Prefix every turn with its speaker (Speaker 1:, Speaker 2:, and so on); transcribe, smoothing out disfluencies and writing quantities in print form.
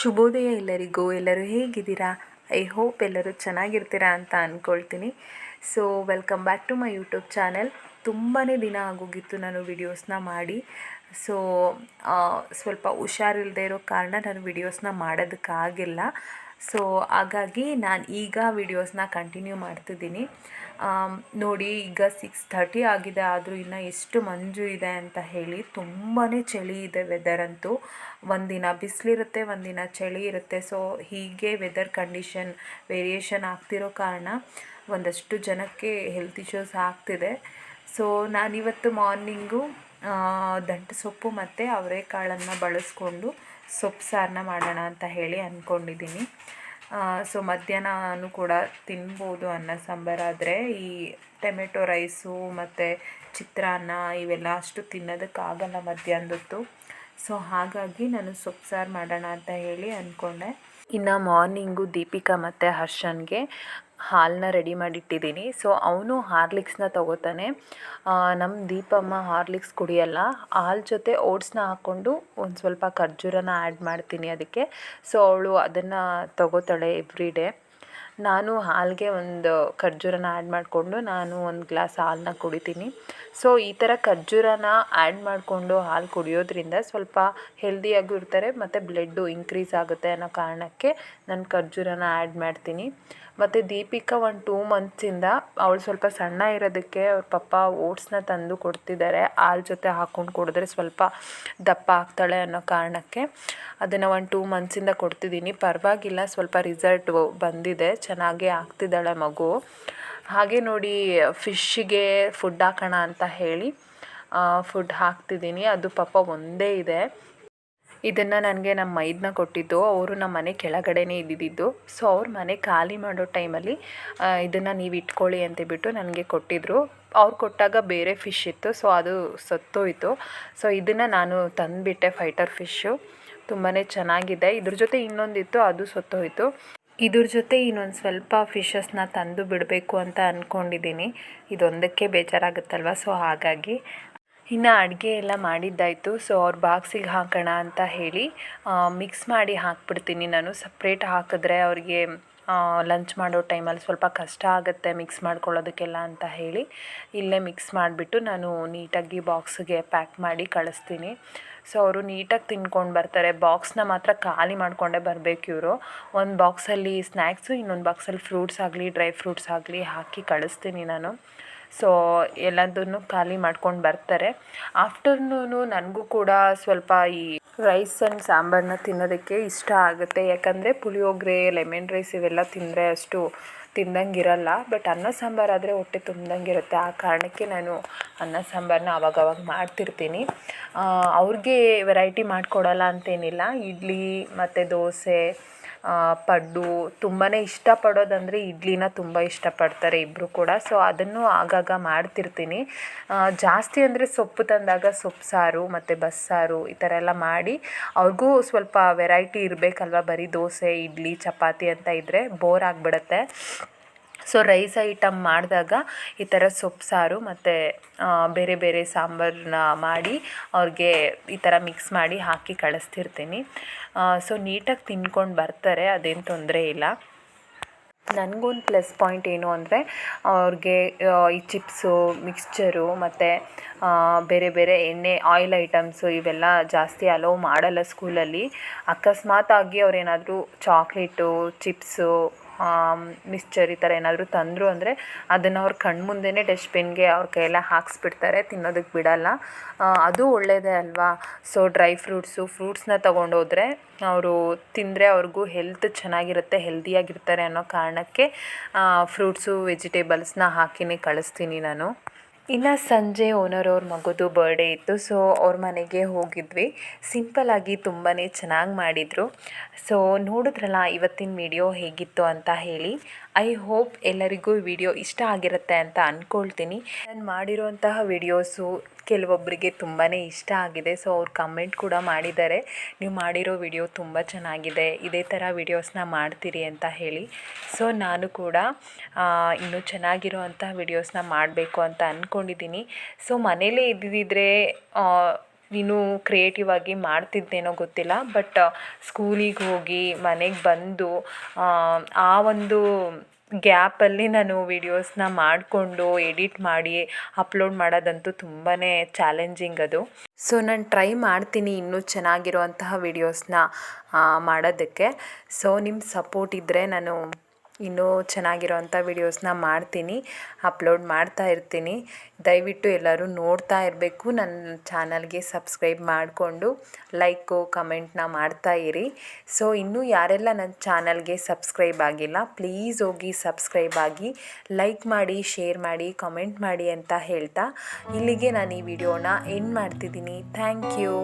Speaker 1: ಶುಭೋದಯ ಎಲ್ಲರಿಗೂ. ಎಲ್ಲರೂ ಹೇಗಿದ್ದೀರಾ? ಐ ಹೋಪ್ ಎಲ್ಲರೂ ಚೆನ್ನಾಗಿರ್ತೀರಾ ಅಂತ ಅಂದ್ಕೊಳ್ತೀನಿ. So welcome back to my YouTube channel. ತುಂಬಾ ದಿನ ಆಗೋಗಿತ್ತು ನಾನು ವಿಡಿಯೋಸ್ನ ಮಾಡಿ. ಸೊ ಸ್ವಲ್ಪ ಹುಷಾರಿಲ್ಲದೆ ಇರೋ ಕಾರಣ ನಾನು ವಿಡಿಯೋಸ್ನ ಮಾಡೋದಕ್ಕಾಗಿಲ್ಲ. ಸೊ ಹಾಗಾಗಿ ನಾನು ಈಗ ವಿಡಿಯೋಸ್ನ ಕಂಟಿನ್ಯೂ ಮಾಡ್ತಿದ್ದೀನಿ. ನೋಡಿ, ಈಗ 6:30 ಆಗಿದೆ, ಆದರೂ ಇನ್ನೂ ಎಷ್ಟು ಮಂಜು ಇದೆ ಅಂತ ಹೇಳಿ. ತುಂಬಾ ಚಳಿ ಇದೆ. ವೆದರ್ ಅಂತೂ ಒಂದಿನ ಬಿಸಿಲಿರುತ್ತೆ, ಒಂದಿನ ಚಳಿ ಇರುತ್ತೆ. ಸೊ ಹೀಗೆ ವೆದರ್ ಕಂಡೀಷನ್ ವೇರಿಯೇಷನ್ ಆಗ್ತಿರೋ ಕಾರಣ ಒಂದಷ್ಟು ಜನಕ್ಕೆ ಹೆಲ್ತ್ ಇಶ್ಯೂಸ್ ಆಗ್ತಿದೆ. ಸೊ ನಾನಿವತ್ತು ಮಾರ್ನಿಂಗು ದಂಟು ಸೊಪ್ಪು ಮತ್ತು ಅವರೆಕಾಳನ್ನು ಬಳಸ್ಕೊಂಡು ಸೊಪ್ಪು ಸಾರನ್ನ ಮಾಡೋಣ ಅಂತ ಹೇಳಿ ಅಂದ್ಕೊಂಡಿದ್ದೀನಿ. ಸೊ ಮಧ್ಯಾಹ್ನನೂ ಕೂಡ ತಿನ್ಬೋದು ಅನ್ನ ಸಾಂಬಾರಾದರೆ. ಈ ಟೊಮೆಟೊ ರೈಸು ಮತ್ತು ಚಿತ್ರಾನ್ನ ಇವೆಲ್ಲ ಅಷ್ಟು ತಿನ್ನೋದಕ್ಕಾಗಲ್ಲ ಮಧ್ಯಾಹ್ನದೊತ್ತು. ಸೊ ಹಾಗಾಗಿ ನಾನು ಸೊಪ್ಪು ಸಾರು ಮಾಡೋಣ ಅಂತ ಹೇಳಿ ಅಂದ್ಕೊಂಡೆ. ಇನ್ನು ಮಾರ್ನಿಂಗು ದೀಪಿಕಾ ಮತ್ತು ಹರ್ಷನ್ಗೆ ಹಾಲನ್ನ ರೆಡಿ ಮಾಡಿಟ್ಟಿದ್ದೀನಿ. ಸೊ ಅವನು ಹಾರ್ಲಿಕ್ಸ್ನ ತೊಗೋತಾನೆ. ನಮ್ಮ ದೀಪಮ್ಮ ಹಾರ್ಲಿಕ್ಸ್ ಕುಡಿಯಲ್ಲ. ಹಾಲು ಜೊತೆ ಓಟ್ಸ್ನ ಹಾಕ್ಕೊಂಡು ಒಂದು ಸ್ವಲ್ಪ ಖರ್ಜೂರನ ಆ್ಯಡ್ ಮಾಡ್ತೀನಿ ಅದಕ್ಕೆ. ಸೊ ಅವಳು ಅದನ್ನು ತೊಗೋತಾಳೆ ಎವ್ರಿ ಡೇ. ನಾನು ಹಾಲಿಗೆ ಒಂದು ಖರ್ಜೂರನ ಆ್ಯಡ್ ಮಾಡಿಕೊಂಡು ನಾನು ಒಂದು ಗ್ಲಾಸ್ ಹಾಲನ್ನ ಕುಡಿತೀನಿ. ಸೊ ಈ ಥರ ಖರ್ಜೂರನ ಆ್ಯಡ್ ಮಾಡಿಕೊಂಡು ಹಾಲು ಕುಡಿಯೋದ್ರಿಂದ ಸ್ವಲ್ಪ ಹೆಲ್ದಿಯಾಗೂ ಇರ್ತಾರೆ ಮತ್ತು ಬ್ಲಡ್ಡು ಇನ್ಕ್ರೀಸ್ ಆಗುತ್ತೆ ಅನ್ನೋ ಕಾರಣಕ್ಕೆ ನಾನು ಖರ್ಜೂರನ ಆ್ಯಡ್ ಮಾಡ್ತೀನಿ. ಮತ್ತು ದೀಪಿಕಾ ಒಂದು 2 ಮಂತ್ಸಿಂದ ಅವಳು ಸ್ವಲ್ಪ ಸಣ್ಣ ಇರೋದಕ್ಕೆ ಅವ್ರ ಪಪ್ಪ ಓಟ್ಸ್ನ ತಂದು ಕೊಡ್ತಿದ್ದಾರೆ. ಹಾಲು ಜೊತೆ ಹಾಕ್ಕೊಂಡು ಕುಡಿದ್ರೆ ಸ್ವಲ್ಪ ದಪ್ಪ ಆಗ್ತಾಳೆ ಅನ್ನೋ ಕಾರಣಕ್ಕೆ ಅದನ್ನು ಒಂದು 2 ಮಂತ್ಸಿಂದ ಕೊಡ್ತಿದ್ದೀನಿ. ಪರವಾಗಿಲ್ಲ, ಸ್ವಲ್ಪ ರಿಸಲ್ಟ್ ಬಂದಿದೆ, ಚೆನ್ನಾಗೇ ಆಗ್ತಿದ್ದಾಳೆ ಮಗು. ಹಾಗೆ ನೋಡಿ, ಫಿಶ್ಶಿಗೆ ಫುಡ್ ಹಾಕೋಣ ಅಂತ ಹೇಳಿ ಫುಡ್ ಹಾಕ್ತಿದ್ದೀನಿ. ಅದು ಪಾಪ ಒಂದೇ ಇದೆ. ಇದನ್ನು ನನಗೆ ನಮ್ಮ ಮೈದನ ಕೊಟ್ಟಿದ್ದು. ಅವರು ನಮ್ಮ ಮನೆ ಕೆಳಗಡೆನೇ ಇದ್ದಿದ್ದು. ಸೊ ಅವ್ರ ಮನೆ ಖಾಲಿ ಮಾಡೋ ಟೈಮಲ್ಲಿ ಇದನ್ನು ನೀವು ಇಟ್ಕೊಳ್ಳಿ ಅಂತೇಳ್ಬಿಟ್ಟು ನನಗೆ ಕೊಟ್ಟಿದ್ದರು. ಅವ್ರು ಕೊಟ್ಟಾಗ ಬೇರೆ ಫಿಶ್ ಇತ್ತು, ಸೊ ಅದು ಸತ್ತೋಯಿತು. ಸೊ ಇದನ್ನು ನಾನು ತಂದುಬಿಟ್ಟೆ, ಫೈಟರ್ ಫಿಶ್ಶು. ತುಂಬಾ ಚೆನ್ನಾಗಿದೆ. ಇದ್ರ ಜೊತೆ ಇನ್ನೊಂದಿತ್ತು, ಅದು ಸತ್ತೋಯಿತು. ಇದ್ರ ಜೊತೆ ಇನ್ನೊಂದು ಸ್ವಲ್ಪ ಫಿಶಸ್ನ ತಂದು ಬಿಡಬೇಕು ಅಂತ ಅಂದ್ಕೊಂಡಿದ್ದೀನಿ. ಇದೊಂದಕ್ಕೆ ಬೇಜಾರಾಗುತ್ತಲ್ವ, ಸೊ ಹಾಗಾಗಿ. ಇನ್ನು ಅಡುಗೆ ಎಲ್ಲ ಮಾಡಿದ್ದಾಯಿತು. ಸೊ ಅವ್ರ ಬಾಕ್ಸಿಗೆ ಹಾಕೋಣ ಅಂತ ಹೇಳಿ ಮಿಕ್ಸ್ ಮಾಡಿ ಹಾಕ್ಬಿಡ್ತೀನಿ ನಾನು. ಸಪ್ರೇಟ್ ಹಾಕಿದ್ರೆ ಅವ್ರಿಗೆ ಲಂಚ್ ಮಾಡೋ ಟೈಮಲ್ಲಿ ಸ್ವಲ್ಪ ಕಷ್ಟ ಆಗುತ್ತೆ ಮಿಕ್ಸ್ ಮಾಡ್ಕೊಳ್ಳೋದಕ್ಕೆಲ್ಲ ಅಂತ ಹೇಳಿ ಇಲ್ಲೇ ಮಿಕ್ಸ್ ಮಾಡಿಬಿಟ್ಟು ನಾನು ನೀಟಾಗಿ ಬಾಕ್ಸಿಗೆ ಪ್ಯಾಕ್ ಮಾಡಿ ಕಳಿಸ್ತೀನಿ. ಸೊ ಅವರು ನೀಟಾಗಿ ತಿನ್ಕೊಂಡು ಬರ್ತಾರೆ. ಬಾಕ್ಸ್ನ ಮಾತ್ರ ಖಾಲಿ ಮಾಡಿಕೊಂಡೇ ಬರಬೇಕು ಇವರು. ಒಂದು ಬಾಕ್ಸಲ್ಲಿ ಸ್ನ್ಯಾಕ್ಸು, ಇನ್ನೊಂದು ಬಾಕ್ಸಲ್ಲಿ ಫ್ರೂಟ್ಸ್ ಆಗಲಿ ಡ್ರೈ ಫ್ರೂಟ್ಸ್ ಆಗಲಿ ಹಾಕಿ ಕಳಿಸ್ತೀನಿ ನಾನು. ಸೊ ಎಲ್ಲದನ್ನು ಖಾಲಿ ಮಾಡ್ಕೊಂಡು ಬರ್ತಾರೆ. ಆಫ್ಟರ್ನೂನು ನನಗೂ ಕೂಡ ಸ್ವಲ್ಪ ಈ ರೈಸ್ ಆ್ಯಂಡ್ ಸಾಂಬಾರನ್ನ ತಿನ್ನೋದಕ್ಕೆ ಇಷ್ಟ ಆಗುತ್ತೆ. ಯಾಕಂದರೆ ಪುಳಿಯೋಗರೆ, ಲೆಮನ್ ರೈಸ್ ಇವೆಲ್ಲ ತಿಂದರೆ ಅಷ್ಟು ತಿಂದಂಗಿರಲ್ಲ. ಬಟ್ ಅನ್ನ ಸಾಂಬಾರಾದರೆ ಹೊಟ್ಟೆ ತುಂಬ್ದಂಗಿರುತ್ತೆ. ಆ ಕಾರಣಕ್ಕೆ ನಾನು ಅನ್ನ ಸಾಂಬಾರನ್ನ ಅವಾಗವಾಗ ಮಾಡ್ತಿರ್ತೀನಿ. ಅವ್ರಿಗೆ ವೆರೈಟಿ ಮಾಡಿಕೊಡಲ್ಲ ಅಂತೇನಿಲ್ಲ. ಇಡ್ಲಿ ಮತ್ತು ದೋಸೆ, ಪಡ್ಡು ತುಂಬಾ ಇಷ್ಟಪಡೋದಂದರೆ ಇಡ್ಲಿನ ತುಂಬ ಇಷ್ಟಪಡ್ತಾರೆ ಇಬ್ಬರು ಕೂಡ. ಸೊ ಅದನ್ನು ಆಗಾಗ ಮಾಡ್ತಿರ್ತೀನಿ. ಜಾಸ್ತಿ ಅಂದರೆ ಸೊಪ್ಪು ತಂದಾಗ ಸೊಪ್ಪು ಸಾರು ಮತ್ತು ಬಸ್ಸಾರು ಈ ಥರ ಎಲ್ಲ ಮಾಡಿ ಅವ್ರಿಗೂ ಸ್ವಲ್ಪ ವೆರೈಟಿ ಇರಬೇಕಲ್ವ. ಬರೀ ದೋಸೆ, ಇಡ್ಲಿ, ಚಪಾತಿ ಅಂತ ಇದ್ದರೆ ಬೋರ್ ಆಗಿಬಿಡುತ್ತೆ. ಸೊ ರೈಸ್ ಐಟಮ್ ಮಾಡಿದಾಗ ಈ ಥರ ಸೊಪ್ಪು ಸಾರು ಮತ್ತು ಬೇರೆ ಬೇರೆ ಸಾಂಬಾರನ್ನ ಮಾಡಿ ಅವ್ರಿಗೆ ಈ ಥರ ಮಿಕ್ಸ್ ಮಾಡಿ ಹಾಕಿ ಕಳಿಸ್ತಿರ್ತೀನಿ. ಸೊ ನೀಟಾಗಿ ತಿನ್ಕೊಂಡು ಬರ್ತಾರೆ, ಅದೇನು ತೊಂದರೆ ಇಲ್ಲ. ನನಗೊಂದು ಪ್ಲಸ್ ಪಾಯಿಂಟ್ ಏನು ಅಂದರೆ ಅವ್ರಿಗೆ ಈ ಚಿಪ್ಸು, ಮಿಕ್ಸ್ಚರು ಮತ್ತು ಬೇರೆ ಬೇರೆ ಎಣ್ಣೆ ಆಯಿಲ್ ಐಟಮ್ಸು ಇವೆಲ್ಲ ಜಾಸ್ತಿ ಅಲೋ ಮಾಡಲ್ಲ ಸ್ಕೂಲಲ್ಲಿ. ಅಕಸ್ಮಾತಾಗಿ ಅವ್ರೇನಾದರೂ ಚಾಕ್ಲೇಟು, ಚಿಪ್ಸು, ಮಿಕ್ಸ್ಚರ್ ಈ ಥರ ಏನಾದರೂ ತಂದರು ಅಂದರೆ ಅದನ್ನು ಅವ್ರ ಕಣ್ಮುಂದೆಯೇ ಡಸ್ಟ್ಬಿನ್ಗೆ ಅವ್ರ ಕೈಯೆಲ್ಲ ಹಾಕಿಸ್ಬಿಡ್ತಾರೆ, ತಿನ್ನೋದಕ್ಕೆ ಬಿಡಲ್ಲ. ಅದು ಒಳ್ಳೆಯದೇ ಅಲ್ವಾ. ಸೊ ಡ್ರೈ ಫ್ರೂಟ್ಸ್ನ ತೊಗೊಂಡೋದ್ರೆ ಅವರು ತಿಂದರೆ ಅವ್ರಿಗೂ ಹೆಲ್ತ್ ಚೆನ್ನಾಗಿರುತ್ತೆ, ಹೆಲ್ದಿಯಾಗಿರ್ತಾರೆ ಅನ್ನೋ ಕಾರಣಕ್ಕೆ ಫ್ರೂಟ್ಸು, ವೆಜಿಟೇಬಲ್ಸ್ನ ಹಾಕಿನೇ ಕಳಿಸ್ತೀನಿ ನಾನು. ಇನ್ನು ಸಂಜೆ ಓನರ್ ಅವ್ರ ಮಗುದು ಬರ್ಡೇ ಇತ್ತು. ಸೊ ಅವ್ರ ಮನೆಗೆ ಹೋಗಿದ್ವಿ. ಸಿಂಪಲ್ಲಾಗಿ ತುಂಬಾ ಚೆನ್ನಾಗಿ ಮಾಡಿದರು. ಸೊ ನೋಡಿದ್ರಲ್ಲ ಇವತ್ತಿನ ವಿಡಿಯೋ ಹೇಗಿತ್ತು ಅಂತ ಹೇಳಿ. ಐ ಹೋಪ್ ಎಲ್ಲರಿಗೂ ವಿಡಿಯೋ ಇಷ್ಟ ಆಗಿರುತ್ತೆ ಅಂತ ಅಂದ್ಕೊಳ್ತೀನಿ. ನಾನು ಮಾಡಿರೋಂತಹ ವಿಡಿಯೋಸು ಕೆಲವೊಬ್ಬರಿಗೆ ತುಂಬಾ ಇಷ್ಟ ಆಗಿದೆ. ಸೊ ಅವ್ರು ಕಮೆಂಟ್ ಕೂಡ ಮಾಡಿದ್ದಾರೆ, ನೀವು ಮಾಡಿರೋ ವಿಡಿಯೋ ತುಂಬ ಚೆನ್ನಾಗಿದೆ, ಇದೇ ಥರ ವಿಡಿಯೋಸ್ನ ಮಾಡ್ತೀರಿ ಅಂತ ಹೇಳಿ. ಸೊ ನಾನು ಕೂಡ ಇನ್ನೂ ಚೆನ್ನಾಗಿರೋ ಅಂತಹ ವಿಡಿಯೋಸ್ನ ಮಾಡಬೇಕು ಅಂತ ಅಂದ್ಕೊಂಡಿದ್ದೀನಿ. ಸೊ ಮನೇಲೇ ಇದ್ದಿದ್ದರೆ ಇನ್ನೂ ಕ್ರಿಯೇಟಿವ್ ಆಗಿ ಮಾಡ್ತಿದ್ದೇನೋ ಗೊತ್ತಿಲ್ಲ. ಬಟ್ ಸ್ಕೂಲಿಗೆ ಹೋಗಿ ಮನೆಗೆ ಬಂದು ಆ ಒಂದು ಗ್ಯಾಪಲ್ಲಿ ನಾನು ವೀಡಿಯೋಸ್ನ ಮಾಡಿಕೊಂಡು ಎಡಿಟ್ ಮಾಡಿ ಅಪ್ಲೋಡ್ ಮಾಡೋದಂತೂ ತುಂಬಾ ಚಾಲೆಂಜಿಂಗ್ ಅದು. ಸೊ ನಾನು ಟ್ರೈ ಮಾಡ್ತೀನಿ ಇನ್ನೂ ಚೆನ್ನಾಗಿರುವಂತಹ ವೀಡಿಯೋಸ್ನ ಮಾಡೋದಕ್ಕೆ. ಸೊ ನಿಮ್ಮ ಸಪೋರ್ಟ್ ಇದ್ದರೆ ನಾನು ಇನ್ನೂ ಚೆನ್ನಾಗಿರೋವಂಥ ವೀಡಿಯೋಸ್ನ ಮಾಡ್ತೀನಿ, ಅಪ್ಲೋಡ್ ಮಾಡ್ತಾ ಇರ್ತೀನಿ. ದಯವಿಟ್ಟು ಎಲ್ಲರೂ ನೋಡ್ತಾ ಇರಬೇಕು. ನನ್ನ ಚಾನಲ್ಗೆ ಸಬ್ಸ್ಕ್ರೈಬ್ ಮಾಡಿಕೊಂಡು ಲೈಕು ಕಮೆಂಟ್ನ ಮಾಡ್ತಾ ಇರಿ. ಸೊ ಇನ್ನೂ ಯಾರೆಲ್ಲ ನನ್ನ ಚಾನಲ್ಗೆ ಸಬ್ಸ್ಕ್ರೈಬ್ ಆಗಿಲ್ಲ, ಪ್ಲೀಸ್ ಹೋಗಿ ಸಬ್ಸ್ಕ್ರೈಬ್ ಆಗಿ, ಲೈಕ್ ಮಾಡಿ, ಶೇರ್ ಮಾಡಿ, ಕಮೆಂಟ್ ಮಾಡಿ ಅಂತ ಹೇಳ್ತಾ ಇಲ್ಲಿಗೆ ನಾನು ಈ ವಿಡಿಯೋನ ಎಂಡ್ ಮಾಡ್ತಿದ್ದೀನಿ. Thank you.